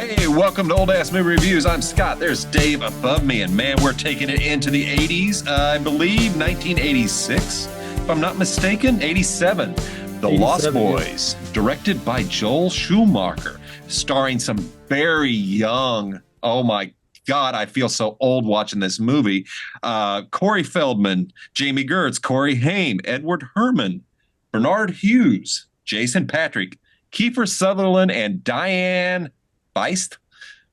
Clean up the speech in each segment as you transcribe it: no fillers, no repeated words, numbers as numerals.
Hey, welcome to Old Ass Movie Reviews. I'm Scott. There's Dave above me, and man, we're taking it into the 80s. I believe 1986, if I'm not mistaken, 87. The Lost Boys, directed by Joel Schumacher, starring some very young, oh my God, I feel so old watching this movie. Corey Feldman, Jamie Gertz, Corey Haim, Edward Herrmann, Bernard Hughes, Jason Patrick, Kiefer Sutherland, and Diane Beist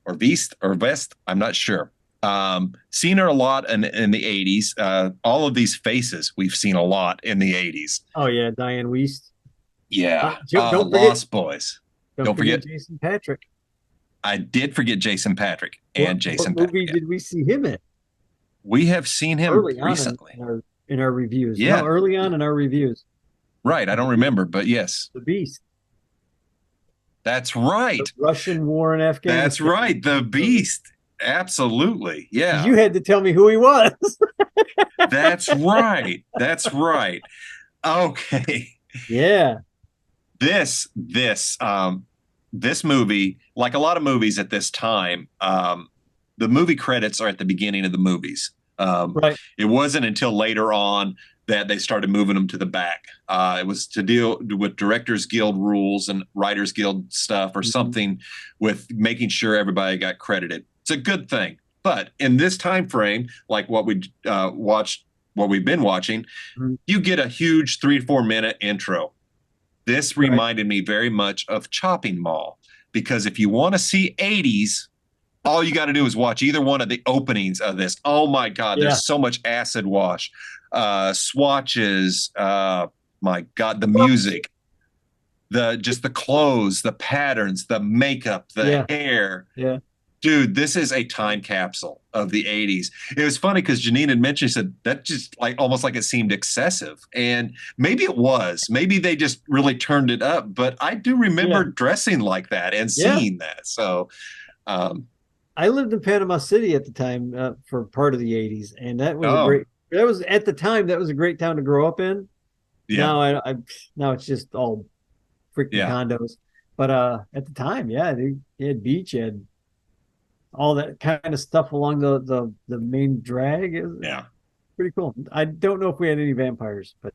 or Beast or Vest. I'm not sure. Seen her a lot in the 80s. All of these faces we've seen a lot in the 80s. Oh yeah, Diane Wiest. Yeah. Don't forget Lost Boys. Don't forget Jason Patrick. I did forget Jason Patrick and Jason What movie Patrick. did we see him in? We have seen him Early recently. on in our reviews. Yeah. No, early on in our reviews. Right. I don't remember, but yes. The Beast. That's right. The Russian war in Afghanistan. That's right. The Beast. Absolutely. Yeah. You had to tell me who he was. That's right. That's right. Okay. Yeah. This movie, like a lot of movies at this time, the movie credits are at the beginning of the movies. Right. It wasn't until later on that they started moving them to the back. It was to deal with Directors Guild rules and Writers Guild stuff or something with making sure everybody got credited. It's a good thing. But in this time frame, like what we watched, what we've been watching, you get a huge 3-4 minute intro. This reminded me very much of Chopping Mall, because if you want to see 80s, all you got to do is watch either one of the openings of this. Oh my God, there's so much acid wash, swatches. My God, the music, just the clothes, the patterns, the makeup, the hair. Yeah. Dude, this is a time capsule of the 80s. It was funny because Janine had mentioned, she said, that just like almost like it seemed excessive. And maybe it was. Maybe they just really turned it up. But I do remember dressing like that and seeing that. So I lived in Panama City at the time for part of the 80s. And that was at the time, that was a great town to grow up in. Yeah. Now it's just all freaking condos. But at the time, you had beach, you had all that kind of stuff along the main drag. Yeah. Pretty cool. I don't know if we had any vampires, but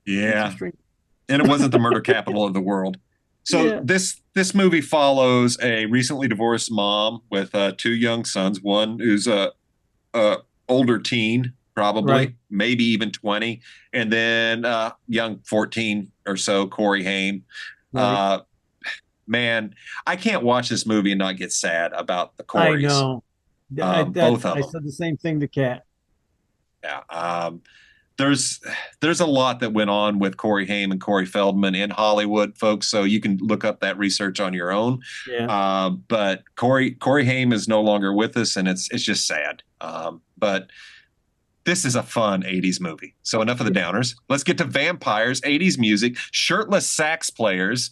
yeah. And it wasn't the murder capital of the world. So this movie follows a recently divorced mom with 2 young sons, one who's a older teen, probably, maybe even 20, and then young 14 or so, Corey Haim. Man, I can't watch this movie and not get sad about the Coreys. I know. Both of them. I said the same thing to Kat. Yeah. There's a lot that went on with Corey Haim and Corey Feldman in Hollywood, folks. So you can look up that research on your own. Yeah. But Corey Haim is no longer with us, and it's just sad. But this is a fun 80s movie. So enough of the downers. Let's get to vampires, 80s music, shirtless sax players.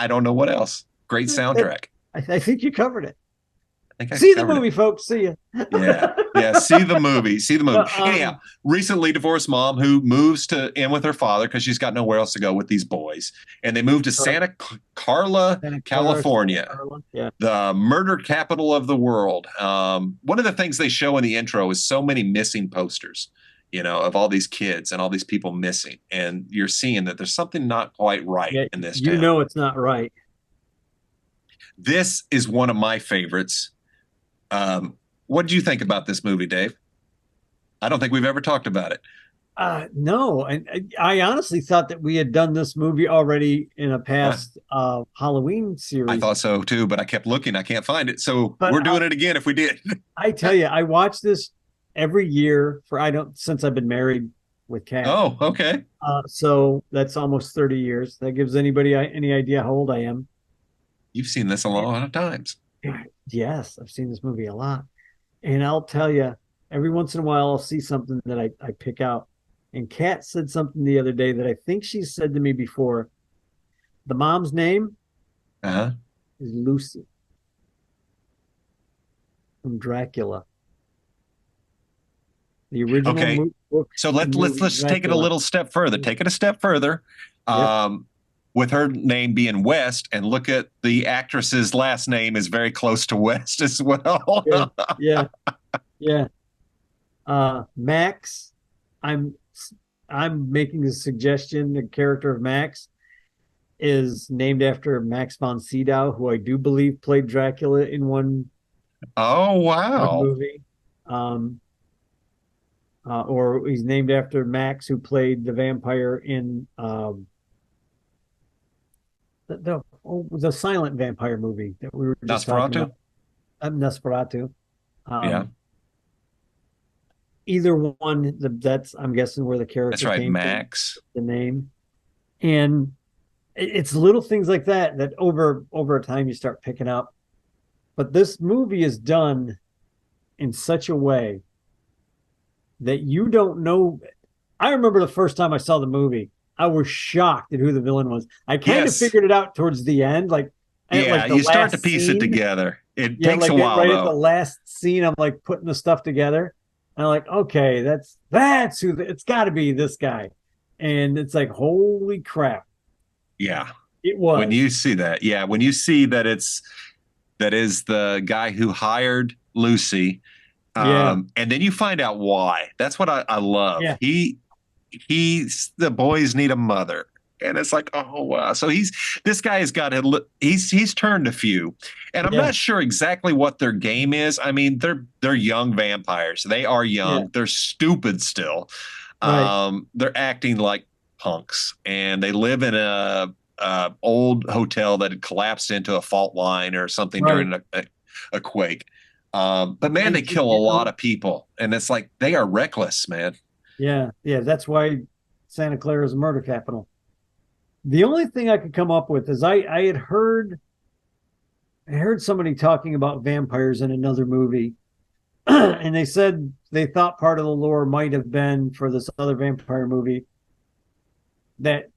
I don't know what else. Great soundtrack. I think you covered it. See the movie, folks. See ya. Yeah. See the movie. Anyhow, recently divorced mom who moves in with her father because she's got nowhere else to go with these boys, and they move to Santa Carla, California, the murder capital of the world. One of the things they show in the intro is so many missing posters, of all these kids and all these people missing, and you're seeing that there's something not quite right in this town. It's not right. This is one of my favorites. What did you think about this movie, Dave? I don't think we've ever talked about it. No, and I honestly thought that we had done this movie already in a past Halloween series. I thought so too, but I kept looking. I can't find it. So we're doing it again if we did. I tell you, I watch this every year since I've been married with Kat. Oh, okay. So that's almost 30 years. That gives anybody any idea how old I am. You've seen this a lot of times. Yes, I've seen this movie a lot. And I'll tell you, every once in a while, I'll see something that I pick out. And Kat said something the other day that I think she said to me before. The mom's name is Lucy from Dracula. The original book. So let's take it a little step further. Take it a step further. Yep. with her name being West, and look at the actress's last name is very close to West as well. Yeah, yeah, yeah. Max, I'm I'm making a suggestion. The character of Max is named after Max von Sydow, who I do believe played Dracula in Oh one wow. movie. Um, or he's named after Max, who played the vampire in the silent vampire movie that we were just talking Nosferatu? about. Nosferatu. Yeah. Um, Either one, that's I'm guessing where the That's character right, came from, Max. the name, and it's little things like that that over time you start picking up. But this movie is done in such a way that you don't know. I remember the first time I saw the movie, I was shocked at who the villain was. I kind of Yes. figured it out towards the end, like at Yeah, like the you start to last piece it scene. together. It Yeah, takes a like while right at the though. last scene, I'm like putting the stuff together. And I'm like, okay, that's who it's got to be this guy. And it's like, holy crap, Yeah. it When was. you see that, yeah, when you see that that is the guy who hired Lucy, Yeah, and then you find out why. That's what I love. yeah, He's the boys need a mother, and it's like, oh wow. So this guy has got he's turned a few, and I'm yeah, not sure exactly what their game is. I mean, they're young vampires. They are yeah. young. They're stupid still. Right, They're acting like punks, and they live in a old hotel that had collapsed into a fault line or something right. during a quake. But man, they 19, kill a lot of people, and it's like they are reckless, man. yeah, yeah. That's why Santa Clara is a murder capital. The only thing I could come up with is I had I heard somebody talking about vampires in another movie, and they said they thought part of the lore might have been for this other vampire movie that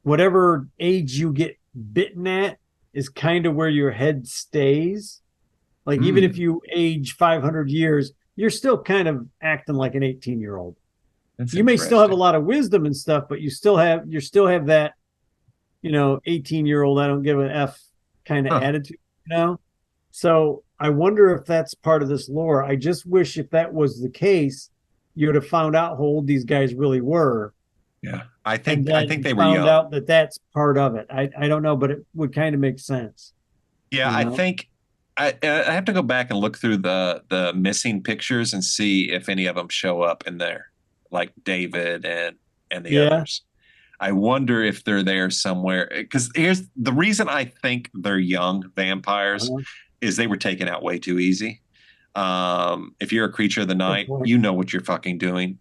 whatever age you get bitten at is kind of where your head stays. Like even if Hmm, you age 500 years, you're still kind of acting like an 18-year-old. that's You may still have a interesting. lot of wisdom and stuff, but you still have that, 18-year-old I don't give an F kind of Huh. attitude, you know? So I wonder if that's part of this lore. I just wish if that was the case, you would have found out how old these guys really were Yeah, and I think then they were found young. out that that's part of it. I don't know, but it would kind of make sense, Yeah, you I know? think I have to go back and look through the missing pictures and see if any of them show up in there, like David and the Yeah. others. I wonder if they're there somewhere. Because here's the reason I think they're young vampires Uh-huh. is they were taken out way too easy. If you're a creature of the Good night, point. you know what you're fucking doing.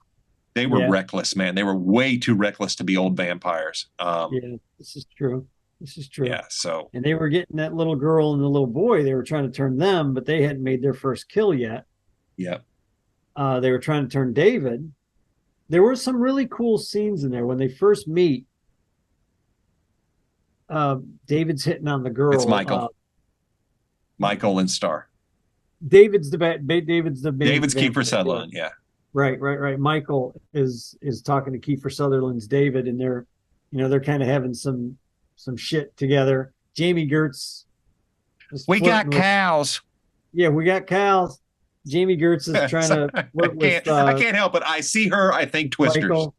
They were Yeah. reckless, man. They were way too reckless to be old vampires. Yeah. This is true. This is true. Yeah, so And they were getting that little girl and the little boy. They were trying to turn them, but they hadn't made their first kill yet. yeah. They were trying to turn David. There were some really cool scenes in there when they first meet. Uh, David's hitting on the It's girl. Michael and Star. David's the main David's Kiefer vampire killer. Sutherland. Yeah. Right, right, right. Michael is talking to Kiefer Sutherland's David, and they're kind of having some shit together. Jamie Gertz is We got flirting with. cows. Yeah, we got cows. Jamie Gertz is trying So, to flirt with I can't help it. I see her. I think Twisters. Michael.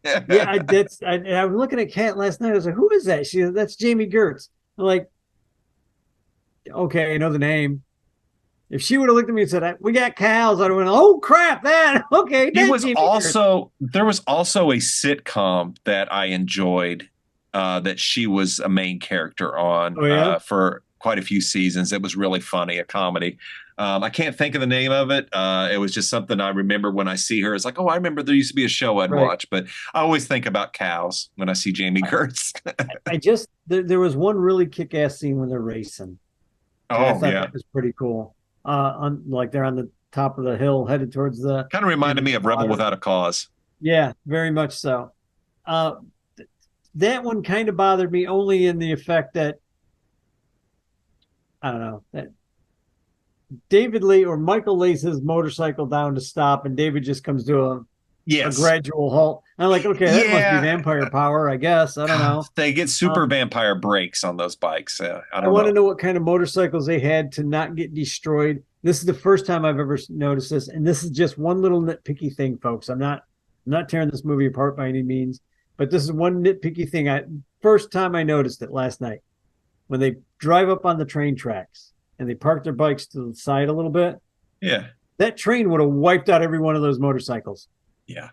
Yeah, I was looking at Kat last night. I was like, "Who is that?" That's Jamie Gertz. I'm like, okay, I know the name. If she would have looked at me and said, "We got cows," I'd have went, "Oh crap, that okay, He that's was Jamie Gertz." also there was also a sitcom that I enjoyed that she was a main character on Oh yeah, for quite a few seasons. It was really funny, a comedy. I can't think of the name of it. It was just something I remember when I see her. It's like, oh, I remember there used to be a show I'd right. watch, but I always think about cows when I see Jamie Gertz. I just there was one really kick-ass scene when they're racing, and I Oh thought yeah, that was pretty cool. On like they're on the top of the hill headed towards the kind of into reminded the me of Rebel water. Without a Cause. Yeah, very much so. Uh, that one kind of bothered me only in the effect that I don't know that David Lee or Michael lays his motorcycle down to stop, and David just comes to him. a Yes. gradual halt. I'm like, okay, that must be Yeah. vampire power, I guess. I don't know. They get super vampire brakes on those bikes. I I don't want to know. know what kind of motorcycles they had to not get destroyed. This is the first time I've ever noticed this, and this is just one little nitpicky thing, folks. I'm not tearing this movie apart by any means, but this is one nitpicky thing. First time I noticed it last night when they drive up on the train tracks and they park their bikes to the side a little bit. Yeah. That train would have wiped out every one of those motorcycles. Yeah.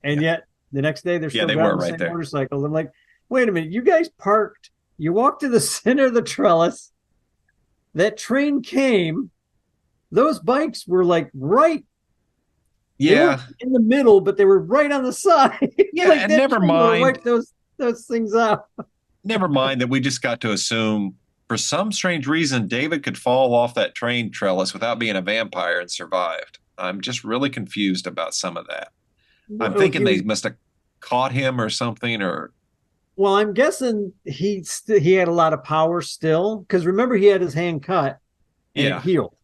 And Yeah. yet the next day they're Yeah, still they were driving the right same there. motorcycles. I'm like, wait a minute, you guys parked, you walked to the center of the trellis, that train came, those bikes were like right, they weren't Yeah. in the middle, but they were right on the side. Yeah. Like And that train would have wiped those things out. never mind that we just got to assume for some strange reason David could fall off that train trellis without being a vampire and survived. I'm just really confused about some of that. I'm Well, thinking they must have caught him or something, or well, I'm guessing he had a lot of power still, because remember he had his hand cut and it yeah, healed.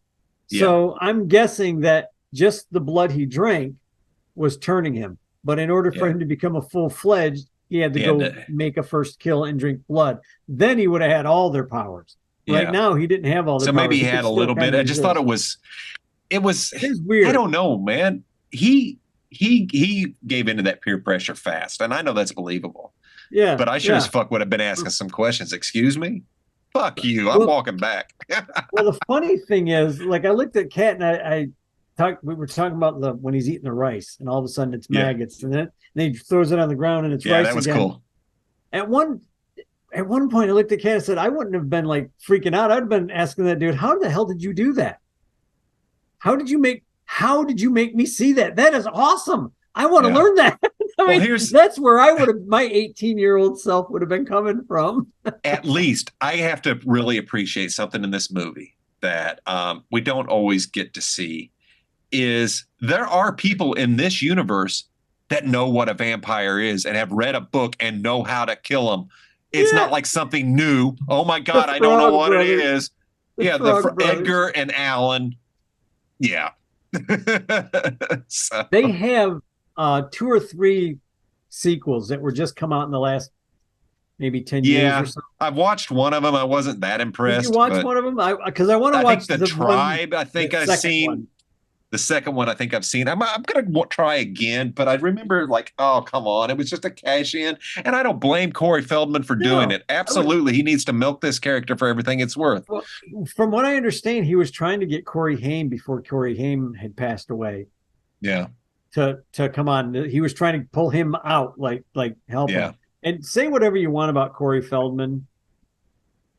yeah, So I'm guessing that just the blood he drank was turning him. But in order for yeah. him to become a full-fledged, he had to He had go to, make a first kill and drink blood. Then he would have had all their powers. Right yeah. now, he didn't have all their So maybe powers. he He could had a still little bit. kind of I just thought resist. it was. It is I weird. don't know, man. He gave into that peer pressure fast, and I know that's believable. Yeah, But I sure as yeah. fuck would have been asking some questions. Excuse me? Fuck you. I'm Well, walking back. well, the funny thing is, like, I looked at Cat and I talked. We were talking about the when he's eating the rice, and all of a sudden it's Yeah. maggots, and then he throws it on the ground and it's Yeah, rice that was again. cool. At one at one point, I looked at Cat and said, I wouldn't have been like freaking out. I'd have been asking that dude, how the hell did you do that? How did you make me see that? That is awesome. I want to Yeah. learn that. I Well, mean, that's where I would have my 18-year-old self would have been coming from. at least I have to really appreciate something in this movie that we don't always get to see is there are people in this universe that know what a vampire is and have read a book and know how to kill them. It's Yeah. not like something new. Oh my God, The I don't know Frog what it Brothers. is. The Yeah, Frog Brothers. Edgar and Alan. Yeah. So, They have 2 or 3 sequels that were just come out in the last maybe 10 years or yeah, so. I've watched one of them. I wasn't that Did you impressed, watch but one of them? Because I want to I watch think the the Tribe. I think the I've second seen. one. The second one, I think I've seen. I'm gonna try again, but I remember like, oh come on, it was just a cash in, and I don't blame Corey Feldman for doing No, it. Absolutely, he needs to milk this character for everything it's worth. well, from what I understand, he was trying to get Corey Haim before Corey Haim had passed away Yeah, to come on. He was trying to pull him out, like help yeah, him. And say whatever you want about Corey Feldman,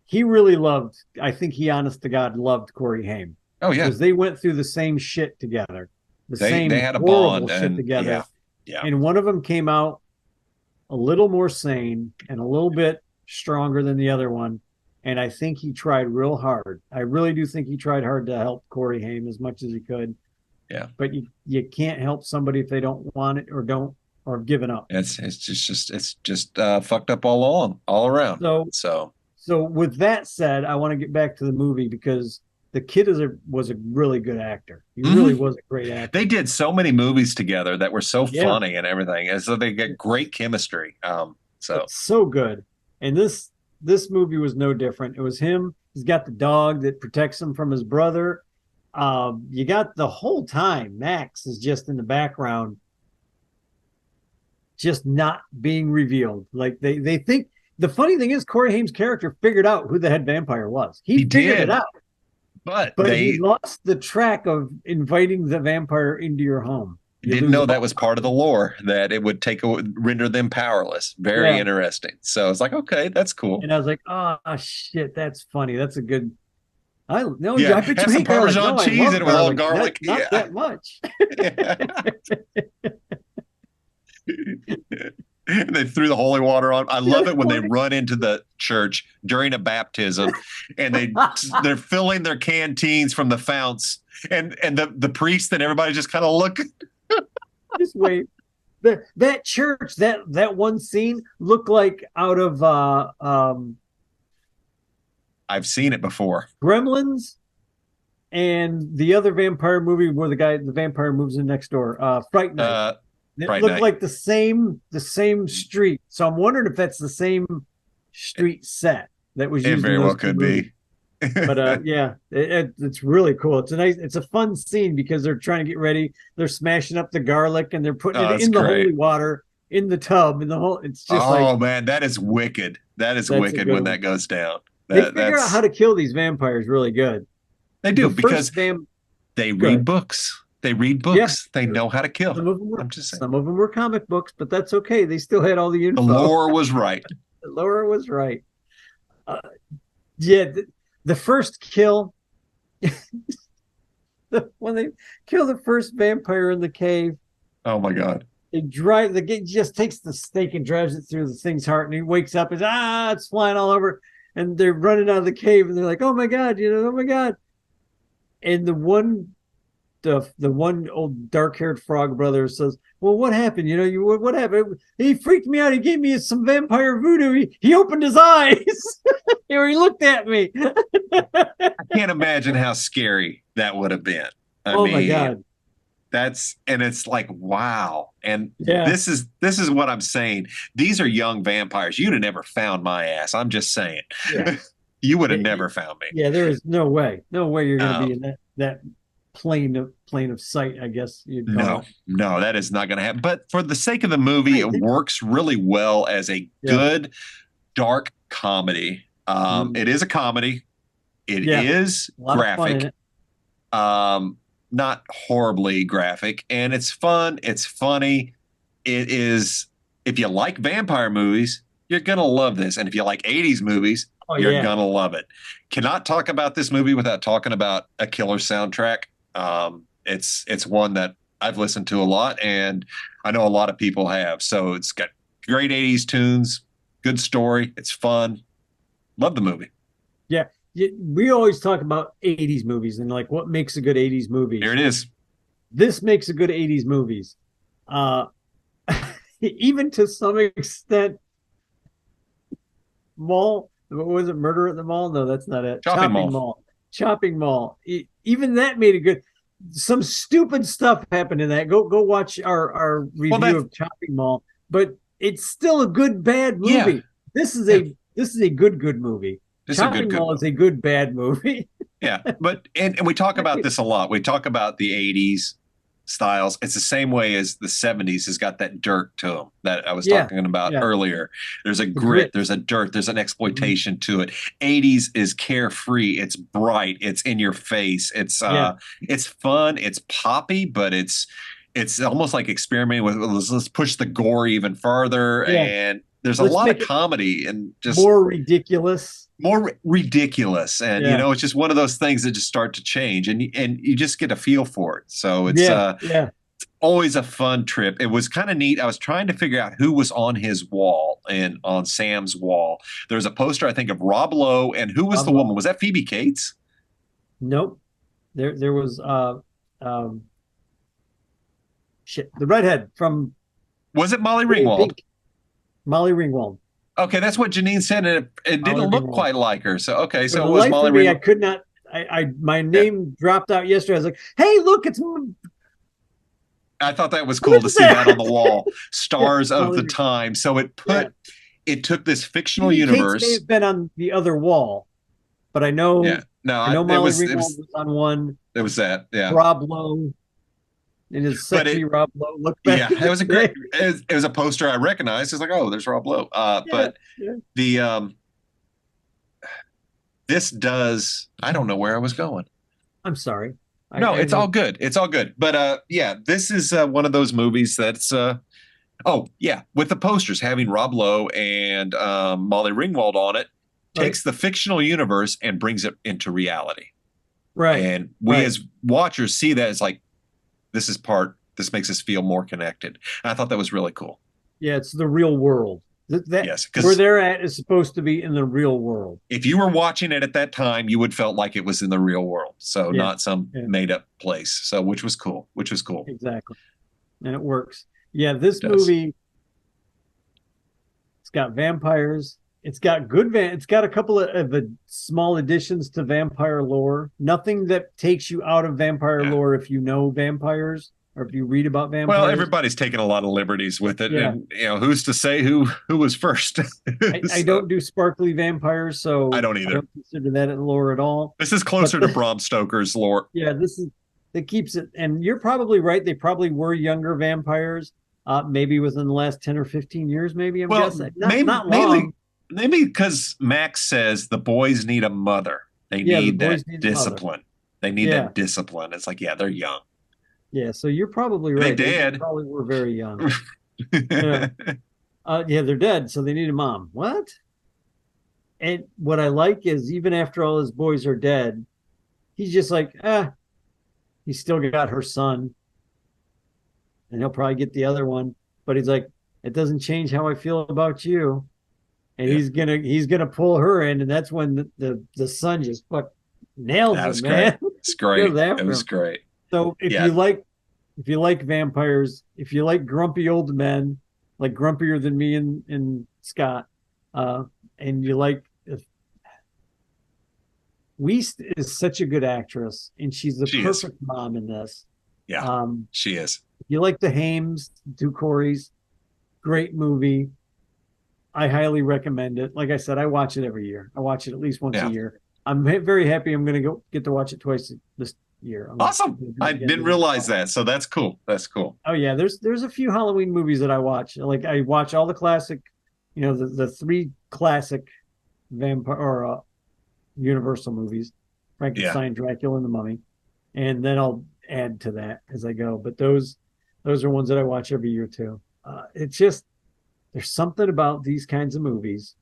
he really loved. I think he, honest to God, loved Corey Haim. oh yeah. Because they went through the same shit together, the They same had a horrible bond, shit and together. yeah, yeah, And one of them came out a little more sane and a little bit stronger than the other one. And I think he tried real hard. I really do think he tried hard to help Corey Haim as much as he could. yeah. But you can't help somebody if they don't want it or given up. It's just fucked up all along, all around. So with that said, I want to get back to the movie because the kid was a really good actor. He really was a great actor. They did so many movies together that were so Yeah. funny and everything, and so they get great chemistry. It's so good. And this movie was no different. It was him. He's got the dog that protects him from his brother. You got the whole time Max is just in the background, just not being revealed. Like they think the funny thing is Corey Haim's character figured out who the head vampire was. He figured it out. But he lost the track of inviting the vampire into your home. You didn't know that was part of the lore, that it would render them powerless. Very interesting. So it's like, okay, that's cool. And I was like, oh shit, that's funny. That's a good. I bet have you some hate garlic. Parmesan No, cheese and it with all garlic. Not that much. They threw the holy water on. I love it when they run into the church during a baptism and they're filling their canteens from the founts, and the priest and everybody just kind of look. Just wait. That church, that one scene looked like out of I've seen it before. Gremlins. and the other vampire movie where the vampire moves in next door, Fright Night. Uh, It Fright looked Night. like the same street. So I'm wondering if that's the same street set that was It used in very well those two could movies. be. But yeah, it's really cool. It's a fun scene because they're trying to get ready. They're smashing up the garlic and they're putting Oh, it it's in the great. holy water in the tub in the whole. It's just like Oh man, that is wicked. That is that's a wicked good when one. that goes down. They That figure out how that's to kill these vampires really good. they The do first because vamp, they read good, books. They read yeah. books. They know how to kill. Some of them were I'm just saying. some of them were comic books, but that's okay. They still had all the The info. lore was right. Laura was right. Uh, yeah, the first kill, when they kill the first vampire in the cave, Oh my God. the guy just takes the stake and drives it through the thing's heart, and he wakes up and it's flying all over, and they're running out of the cave, and they're like, oh my God, oh my God, and the one old dark-haired frog brother says, well, what happened? What happened? He freaked me out. He gave me some vampire voodoo. He opened his eyes. He looked at me. I can't imagine how scary that would have been. I Oh my mean, God. and it's like, wow. And Yeah. this is what I'm saying. These are young vampires. You'd have never found my ass. I'm just saying. Yeah. You would have It- never found me. yeah, there is no way. No way you're going to be Um, in that plane of sight, I guess you'd call no, it. no, that is not going to happen. But for the sake of the movie, I it think, works really well as a yeah. good dark comedy. Mm, It is a comedy. It yeah. is A lot of fun in graphic. it. Not horribly graphic, and it's fun. It's funny. It is. If you like vampire movies, you're gonna love this, and if you like '80s movies, Oh you're yeah. gonna love it. Cannot talk about this movie without talking about a killer soundtrack. It's one that I've listened to a lot, and I know a lot of people have. So it's got great '80s tunes, good story. It's fun. Love the movie. Yeah. We always talk about 80s movies and like what makes a good 80s Here movies. it is. This makes a good 80s movies. Uh even to some extent, Mall, what was it, Murder at the Mall? No, that's not it. Shopping mall. Chopping Mall. Even that made a good. Some stupid stuff happened in that. Go watch our Well, review that of Chopping Mall, but it's still a good bad yeah, movie. This is yeah. a good movie. It's a Chopping good Mall is movie. a good bad movie. Yeah, but and we talk about this a lot. We talk about the '80s styles. It's the same way as the '70s has got that dirt to them that I was Yeah, talking about yeah. earlier. There's a The grit, grit. there's a dirt, there's an Mhm. exploitation to it. '80s is carefree, it's bright, it's in your face, Yeah, it's fun, it's poppy, but it's almost like experimenting with let's push the gore even further, yeah. and there's a Let's lot of make it comedy and just more ridiculous. more ridiculous, and Yeah, it's just one of those things that just start to change, and you just get a feel for it. So it's yeah, yeah. always a fun trip. It was kind of neat. I was trying to figure out who was on his wall and on Sam's wall. There's a poster, I think, of Rob Lowe, and who was the Pablo. woman? Was that Phoebe Cates? Nope. There was um shit, the redhead from Was it Molly Pretty in Ringwald? Pink, Molly Ringwald. Okay, that's what Janine said, and it Molly didn't look Ringwald. quite like her. So okay, For so the it was life Molly of me, I Ringwald. could not. My Yeah. name dropped out yesterday. I was like, "Hey, look, it's I thought that was what cool to is see that on that?" the wall. Yeah, Stars of Molly the Ringwald. time. So Yeah, it took this fictional Phoebe Cates may universe. have been on the other wall, but Yeah. No, I know it Molly was Ringwald was on one. it was that. Yeah. Rob Lowe in his But sexy Rob Lowe look back yeah, in it the was a great day. it was a poster I recognized. It's like, oh, there's Rob Lowe. Yeah, But yeah. the this does I don't know where I was going. I'm sorry. No, I it's was all good. It's all good. But yeah, this is one of those movies that's oh yeah, with the posters having Rob Lowe and Molly Ringwald on it, right, takes the fictional universe and brings it into reality. right, And we right. as watchers see that as like this makes us feel more connected. And I thought that was really cool. Yeah, it's the real world. That Yes, where because they're at is supposed to be in the real world. if you were watching it at that time, you would felt like it was in the real world. So Yeah, not some yeah, made up place. So which was cool. Which was cool. exactly. And it works. Yeah, It this does. movie, it's got vampires. It's got good it's got a couple of small additions to vampire lore. Nothing that takes you out of vampire Yeah. lore if you know vampires or if you read about Well, vampires. everybody's taking a lot of liberties with it, Yeah. and who's to say who was first? I don't do sparkly vampires, I so don't I either. don't consider that in lore at all. This is But closer to Bram Stoker's lore. yeah, this is that keeps it. And you're probably right. They probably were younger vampires, maybe within the last 10 or 15 years, maybe I'm Well, guessing. Not mainly long. maybe because Max says the boys need a mother. They Yeah, the need boys that need a mother. discipline. They need Yeah. that discipline. It's like, yeah, they're young. Yeah. So you're probably They right. They dead. probably were very young. Yeah. Yeah, they're dead, so they need a mom. What? And what I like is even after all his boys are dead, he's just like, he's still got her son, and he'll probably get the other one. But he's like, it doesn't change how I feel about you. And Yeah. he's gonna pull her in, and that's when the son just nails That him, was great. man. It's great. Goes It after was him. great. So Yeah. if you like vampires, if you like grumpy old men, like grumpier than me and Scott, and you like Weist is such a good actress, and she's the She is. perfect mom in this. Yeah, she is. If you like the Hames, do Corey's, great movie. I highly recommend it. Like I said, I watch it every year. I watch it at least once a Yeah. year. I'm very happy. I'm going to get to watch it twice this year. Awesome. I didn't realize that. So that's cool. That's cool. Oh yeah, there's a few Halloween movies that I watch. Like I watch all the classic, the three classic vampire or Universal movies, Frankenstein, Dracula, and the Mummy, and then I'll add to that as I go. But those are ones that I watch every year too. It's just there's something about these kinds of movies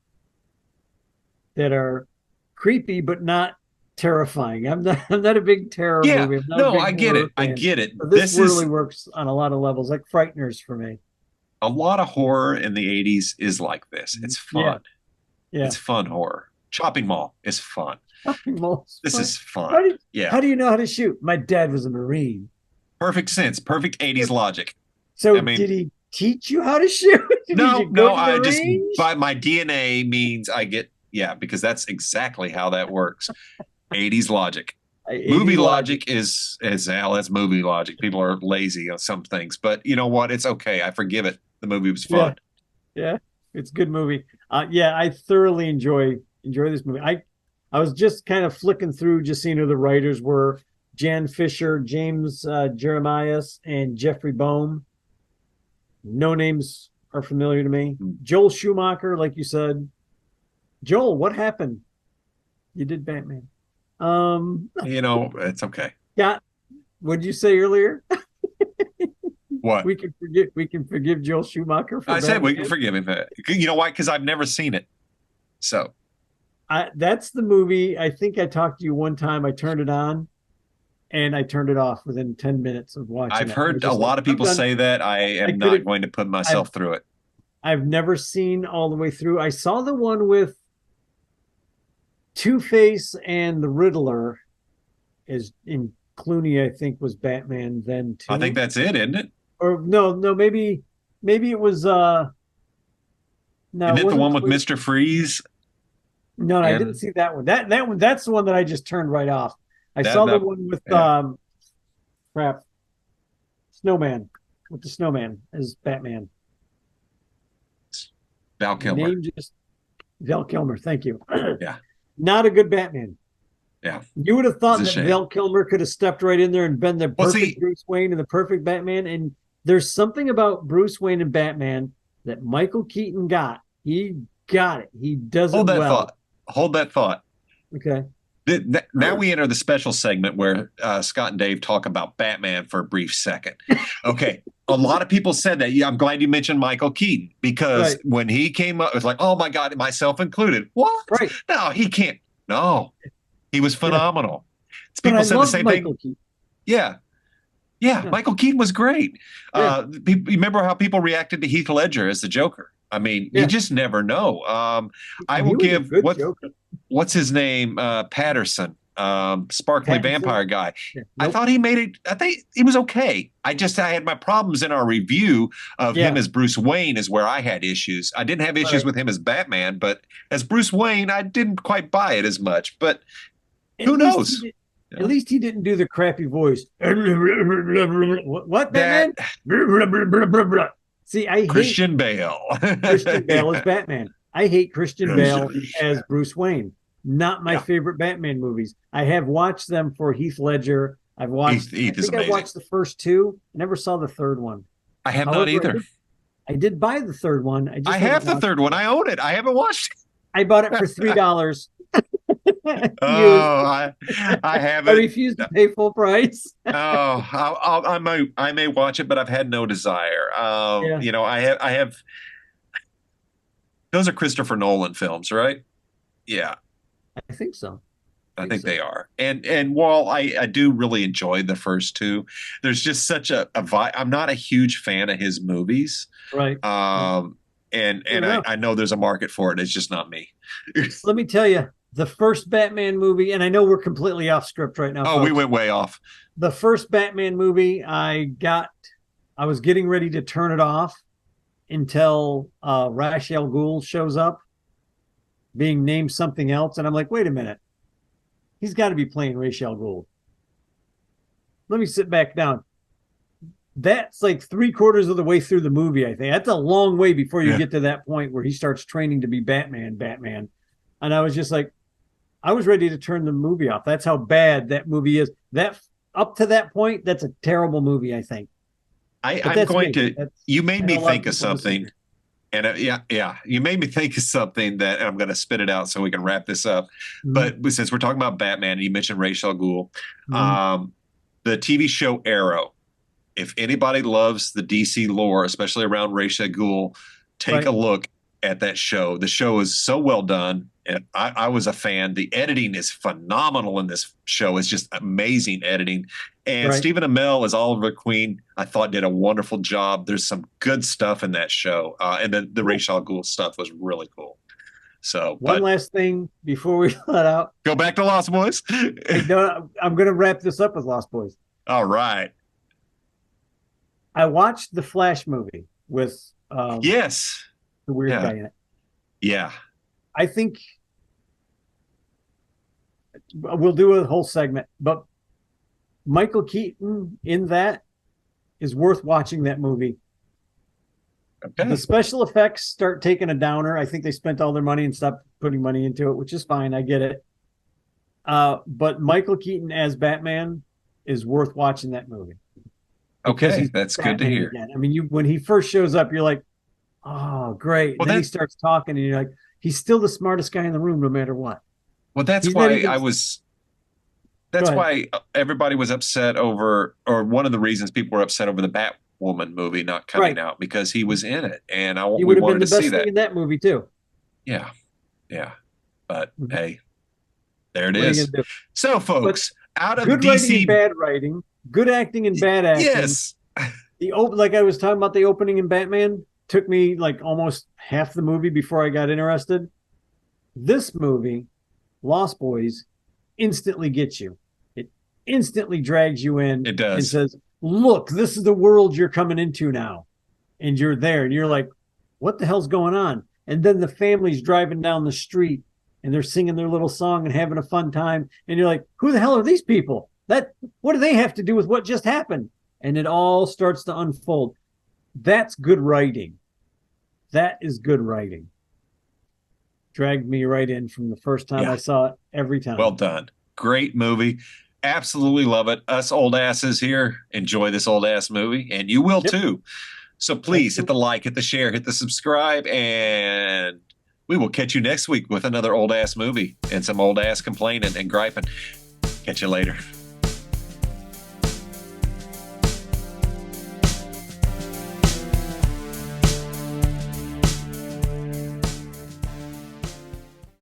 that are creepy but not terrifying. I'm not a big terror movie. I'm not no, a big I get it. fan. I get it. So this really works on a lot of levels, like Frighteners for me. A lot of horror in the 80s is like this. It's fun. Yeah. It's fun horror. Chopping Mall is fun. This is fun. How do you know how to shoot? My dad was a Marine. Perfect sense. Perfect 80s logic. So did he teach you how to shoot? No, I just by my DNA means I get because that's exactly how that works. 80s logic. Movie logic is that's movie logic. People are lazy on some things, but you know what? It's okay. I forgive it. The movie was fun. Yeah, it's a good movie. I thoroughly enjoy this movie. I was just kind of flicking through, just seeing who the writers were: Jan Fisher, James Jeremias, and Jeffrey Boehm. No names are familiar to me. Joel Schumacher, like you said. Joel, what happened? You did Batman. It's okay. Yeah. What did you say earlier? What? We can forgive Joel Schumacher for I said we can forgive him. You know why? Because I've never seen it. So that's the movie. I think I talked to you one time. I turned it on and I turned it off within 10 minutes of watching. I've heard a lot of people say that. I am not going to put myself through it. I've never seen all the way through. I saw the one with Two-Face and the Riddler is in Clooney, I think, was Batman then too. I think that's it, isn't it? Or no, maybe it was no. Isn't it the one with Mr. Freeze? No, I didn't see that one. That one, that's the one that I just turned right off. I saw the one with Snowman, with the Snowman as Batman. Val Kilmer. Val Kilmer, thank you. Yeah. Not a good Batman. Yeah. You would have thought that Val Kilmer could have stepped right in there and been the perfect Bruce Wayne and the perfect Batman. And there's something about Bruce Wayne and Batman that Michael Keaton got. He got it. He does it well. Hold that thought. Okay. Now we enter the special segment where Scott and Dave talk about Batman for a brief second. Okay. A lot of people said that. Yeah, I'm glad you mentioned Michael Keaton because when he came up, it was like, oh my God, myself included. What? Right. No, he can't. No, he was phenomenal. People said the same thing. Yeah. Michael Keaton was great. Remember how people reacted to Heath Ledger as the Joker? I mean, you just never know. I will give what's his name? Patterson. sparkly Pattinson? vampire guy. Yeah. I Nope. thought he made it. I think he was okay. I had my problems in our review of him Yeah. as Bruce Wayne is where I had issues. I didn't have issues Right. with him as Batman, but as Bruce Wayne, I didn't quite buy it as much. But At who least he knows? did. At Yeah. least he didn't do the crappy voice. What, That Batman? See, I hate Christian Bale. Christian Bale as Yeah. Batman. I hate Christian Bale as Bruce Wayne. Not my Yeah. favorite Batman movies. I have watched them for Heath Ledger. I Heath is think I amazing. watched the first two. I never saw the third one. I have not However, either. I did buy the third one. I I just haven't have the watched third it one. yet. I own it. I haven't watched it. I bought it for $3 used. Oh, I I haven't. refused to pay full price. Oh, I may watch it, but I've had no desire. Yeah, I have. Those are Christopher Nolan films, right? Yeah, I think so. I I think think so. they are. And while I do really enjoy the first two, there's just such a vibe. I'm not a huge fan of his movies. Right. Right. Um, Fair and enough. I know there's a market for it. It's just not me. Let me tell you, the first Batman movie, and I know we're completely off script right now, Oh, we folks. went way off. The first Batman movie, I was getting ready to turn it off until Ra's al Ghul shows up, being named something else, and I'm like, wait a minute, he's got to be playing Ra's al Ghul. Let me sit back down. That's like three-quarters of the way through the movie, I think. That's a long way before you Yeah. get to that point where he starts training to be Batman. And I was just like, I was ready to turn the movie off. That's how bad that movie is. That up to that point, that's a terrible movie, I think. But I'm that's going me. to. That's You made I know me a lot of think of people something. disagree. And yeah, you made me think of something that and I'm going to spit it out so we can wrap this up. Mhm. But since we're talking about Batman, and you mentioned Ra's al Ghul, Mhm. um, the TV show Arrow. If anybody loves the DC lore, especially around Ra's al Ghul, take a Right. look at that show. The show is so well done, and I was a fan. The editing is phenomenal in this show. It's just amazing editing. And Right. Stephen Amell as Oliver Queen, I thought did a wonderful job. There's some good stuff in that show, and the Cool. Ra's al Ghul stuff was really cool. So, One but last thing before we let out. go back to Lost Boys. I'm going to wrap this up with Lost Boys. All right. I watched the Flash movie with Yes. the weird Yeah. guy in it. Yeah. I think we'll do a whole segment, but Michael Keaton in that is worth watching that movie. Okay. The special effects start taking a downer. I think they spent all their money and stopped putting money into it, which is fine. I get it. But Michael Keaton as Batman is worth watching that movie because Okay. he's That's good to Batman hear. again. I mean, when he first shows up, you're like, oh, great. Well, And then he that starts talking, and you're like, he's still the smartest guy in the room, no matter what. well, that's He's not why even. I was. Go That's ahead. why everybody was upset over, or one of the reasons people were upset over the Batwoman movie not coming Right. out because he was in it, and He we would have been wanted the to see best thing that. in that movie too. Yeah, yeah. But Mhm. hey, there it What are you is. gonna do? So, But folks, out of good writing and DC, bad writing, good acting and bad acting. yes, Like I was talking about the opening in Batman took me like almost half the movie before I got interested. This movie, Lost Boys, instantly gets you. It instantly drags you in it and does. says, "Look, this is the world you're coming into now." And you're there and you're like, "What the hell's going on?" And then the family's driving down the street and they're singing their little song and having a fun time and you're like, "Who the hell are these people? What do they have to do with what just happened?" And it all starts to unfold. That's good writing. That is good writing. Dragged me right in from the first time Yeah, I saw it every time. well done. Great movie. Absolutely love it. Us old asses here enjoy this old ass movie, and you will Yep. too. So please hit the Excellent. like, hit the share, hit the subscribe, and we will catch you next week with another old ass movie and some old ass complaining and griping. Catch you later.